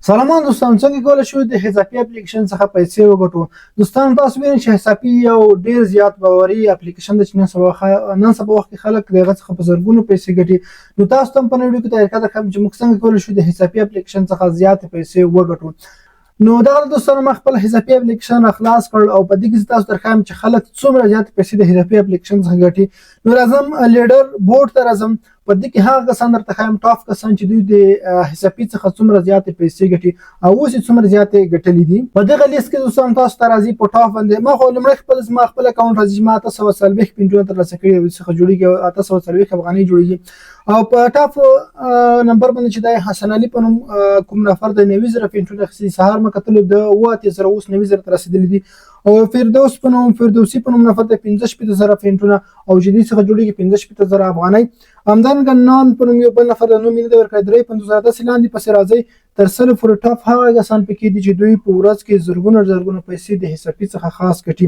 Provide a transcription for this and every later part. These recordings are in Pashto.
سلام دوستان، څنګه کولای شو د حسابي اپلیکیشن څخه پیسې وګټو؟ دوستان تاسو وینئ چې حسابي یو ډیر زیات باوري اپلیکیشن دی چې نن سبا وخت کې خلک دغه څخه په زرګونو پیسې ګټي. نو تاسو ته په نوې ویډیو کې طریقه درکوم چې موږ څنګه کولای شو د حسابي اپلیکیشن څخه زیات پیسې وګټو. نو دا دوستانو ما خپل حسابي اپلیکیشن خلاص کړ او په دې کې تاسو درکوم چې خلک څومره زیات پیسې د حسابي اپلیکیشن څخه ګټي. نو راځم لیډر بورډ ته راځم. په دې کې هغه کسان درته ښایم ټاپ کسان چې دوی د حسابي څخه څومره زیاتې پیسې ګټي او اوس یې څومره زیاتې ګټلې دي. په دغه لیست کې دوستان تاسو ته راځي په ټاپ باندې ما خو لومړی زما خپل اکاونټ راځي، ما 840 پینټونه ترلاسه کړي څخه جوړېږي 840 افغانۍ جوړېږي. او په ټاپ نمبر باندې چې دی حسن علي په نوم کوم نفر د 90,000 پینټونه اخیستي، سهار مې کتلو د 80,000 اوس 90,000 ته رسېدلي دي. او فردوسي په نوم نفر د 15,000 پینټونه او چې دې څخه جوړېږي 15,000 افغانۍ. همدارنګه نان په نوم یو بل نفر د نوم یې نه دی ورکړی 53,000. داسې لاندې پسې راځئ تر 100 پورې ټاپ هغه کسان پکې دي چې دوی په ورځ کې زرګونه پیسې د حسابي څخه خاص ګټي.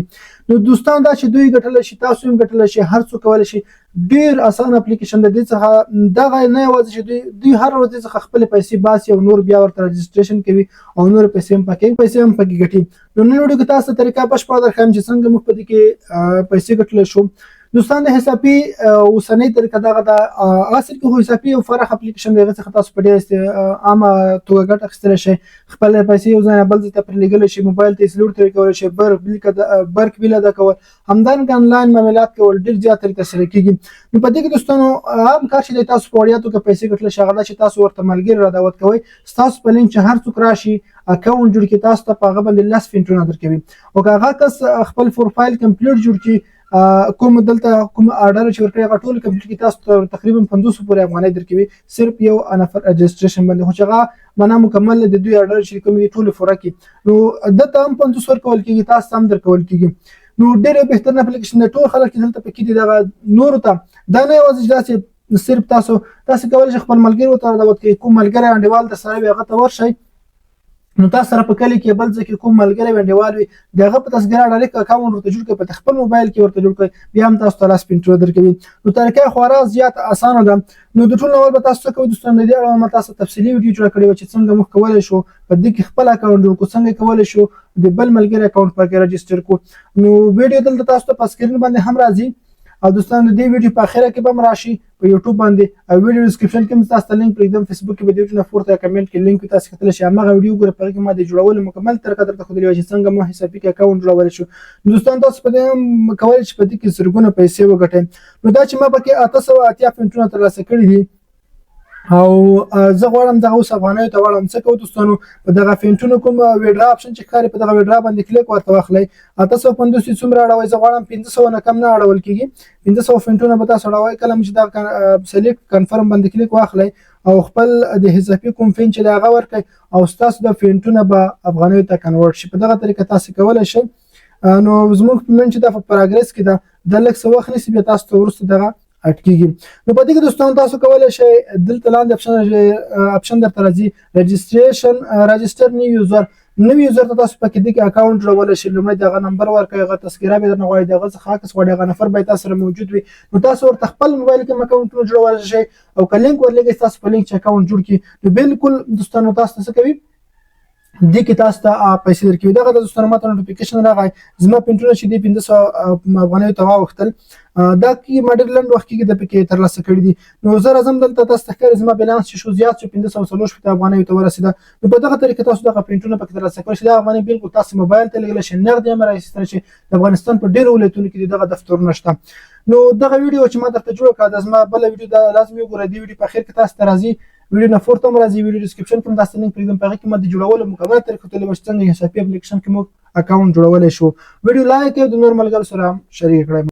نو دوستان دا چې دوی ګټلی شي تاسو هم ګټلی شي، هر څوک کولی شي. ډېر اسان اپلیکیشن د دې څخه دغه نه یوازې چې دوی هر ورځ څخه خپلې پیسې باسي او نور بیا ورته رجسټریشن کوي او نور پیسې هم پکې ګټي. نو نن ویډیو کې تاسو طریقه بشپړه درښیم چې څنګه موږ په دې کې پیسې ګټلی شو. دوستان د حسابي اوسنۍ طریقه دغه ده. اصل کې خو حسابي یو فرح اپلیکیشن دی، هغه څخه تاسو په ډېره عامه توګه ګټه اخیستلی شئ، خپل پیسې یو ځای نه بل ځای ته پرې لیږلی شئ، موبایل ته یې سلوډ ترې کولی شئ، برق بیل ادا کول، همدارنګه انلاین معاملات کول ډېر زیات طریقه سره کېږي. نو په دې کې دوستانو عام کار چې دی تاسو په وړیا توګه پیسې ګټلی شئ هغه دا چې تاسو ورته ملګري را دعوت کوئ. ستاسو په لینک چې هر څوک راشي اکاونټ جوړ کړي تاسو ته په هغه باندې 10 پینټونه درکوي. او که هغه کس خپل پروفایل کمپلیټ جوړ کړي کوم دلته کوم آرډر چې ورکړی هغه ټول کمپلیټ کړي تاسو ته تقریبا 500 پورې افغانۍ درکوي صرف یو نفر رجسټریشن باندې، خو چې هغه معنا مکمل د دوی آرډر چې کوم دي ټول پوره کړي. نو دته هم 500 ورکول کېږي، تاسو هم درکول کېږي. نو ډېر بهترین اپلیکیشن دی، ټول خلک چې دلته پکې دي دغه نورو ته دا نه یوازې چې داسې صرف تاسو کولی شئ خپل ملګري ورته دعوت کړئ. کوم ملګری انډیوال درسره وي هغه ته ورشئ. نو تاسو سره په کلي کې بل ځای کې کوم ملګری انډیوال وي د هغه په تذکره ډایرکټ اکاونټ ورته جوړ کړئ، په خپل موبایل کې ورته جوړ کړئ، بیا هم تاسو ته 10 پینټونه درکوي. نو طریقه خورا زیات اسانه ده. نو د ټول اول به تاسو څه کوئ دوستان، د دې اړه ما تاسو تفصیلي ویډیو جوړه کړې وه چې څنګه موږ کولی شو په دې کې خپل اکاونټ جوړ کړو، څنګه کولی شو د بل ملګري اکاونټ پکې رجسټر کړو. نو ویډیو دلته تاسو ته په سکرین باندې هم راځي. او دوستان د دې ویډیو په اخره کې به هم راشي په یوټیوب باندې، او ویډیو ډسکرپشن کې هم تاسو ته لینک پرېږدم. فیسبوک کې به د ویډیو نه پورته کمنټ کې لینک تاسو کتلی شئ، هماغه ویډیو وګورئ، په هغې کې ما د جوړولو مکمل طریقه درته ښودلې وه چې څنګه مو حسابي کې اکاونټ جوړولی شو. دوستان تاسو په دې هم کولی شئ په دې کې زرګونه پیسې وګټئ. نو دا چې ما پکې 880 پینټونه ترلاسه کړي دي او زه غواړم دغه اوس افغانیو ته واړم. څه کوو دوستانو، په دغه پینټونو کوم ویډرا اپشن چې ښکاري په دغه ویډرا باندې کلیک ورته واخلئ. 850 څومره اړوئ؟ زه غواړم 500 نه کم نه اړول کېږي، 500 پینټونه به تاسو اړوئ. کله چې دغه سلیکټ کنفرم باندې کلیک واخلئ او خپل د حسابي کوم پین چې دی هغه ورکړئ او ستاسو د پینټونه به افغانیو ته کنورټ شي. په دغه طریقه تاسو کولی شئ. نو زموږ پیمنټ چې دا په پروګرس کې ده دا لږ څه وخت نیسي، بیا تاسو ته وروسته دغه اټکېږي. نو په دې کې دوستان تاسو کولی شئ دلته لاندې اپشن درته راځي رجسټر نیو یوزر. نوی یوزر ته تاسو پکې دې کې اکاونټ جوړولی شئ. لومړی د هغه نمبر ورکړئ، هغه تذکره به درنه غواړي، د هغه څخه عکس غواړي، هغه نفر باید تاسو سره موجود وي. نو تاسو ورته خپل موبایل کې هم اکاونټونه جوړولی شئ او که لینک ورلېږئ تاسو په لینک چې اکاونټ جوړ کړي نو بالکل دوستانو تاسو ته څه کوي دې کې تاسو ته پیسې درکوي. دغه د دوستانو ماته نوټیفیکیشن راغی زما پینټونه چې دي 500 افغانیو ته واوښتل. دا کې ما ډېر لنډ وخت کې د پکې ترلاسه کړي دي. نو زه راځم دلته تاسو ته ښکاري زما بیلانس چې شو زیات شو 540 افغانیو ته ورسېده. نو په دغه طریقه تاسو دغه پینټونه پکې ترلاسه کولی شئ. دا افغانۍ بالکل تاسو موبایل ته لېږلی شئ، نغد یې هم راایستلی شئ. د افغانستان په ډېرو ولایتونو کې دغه دفترونه شته. نو دغه ویډیو چې ما درته جوړه کړه دا زما بله ویډیو ده، لازمي وګورئ. دې ویډیو په اخر کې تاسو ته راځي، ویډیو نه پورته هم راځي، ویډیو ډسکرپشن کې هم تاسو ته لینک پرېږدم، په هغې کې ما د جوړولو مکمله طریقه ښودلې وه چې څنګه حسابي اپلیکیشن کې موږ اکاونټ جوړولی شو. ویډیو لایک کړئ، د نور ملګرو سره هم شریک کړئ.